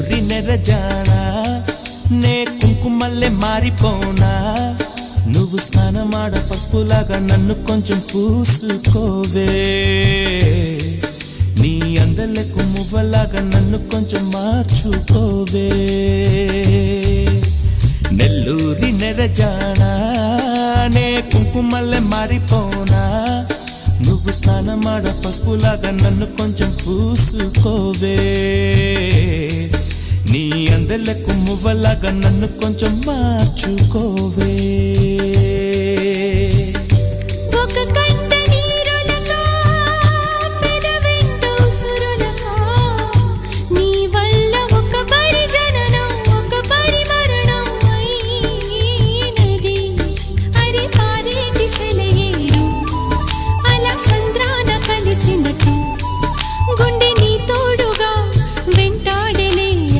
నెల్లూరి నెరజానా నే కుంకుమల్లే మారిపోనా నువ్వు స్నానమాడ పసుపులాగా నన్ను కొంచెం పూసుకోవే నీ అందలకు మువ్వలాగా నన్ను కొంచెం మార్చుకోవే నెల్లూరి నెరజానా నే కుంకుమల్లే మారిపోనా నువ్వు స్నానమాడ పసుపులాగా నన్ను కొంచెం పూసుకోవే నీ అందలకు మువ్వలాగా నన్ను కొంచెం మార్చుకోవే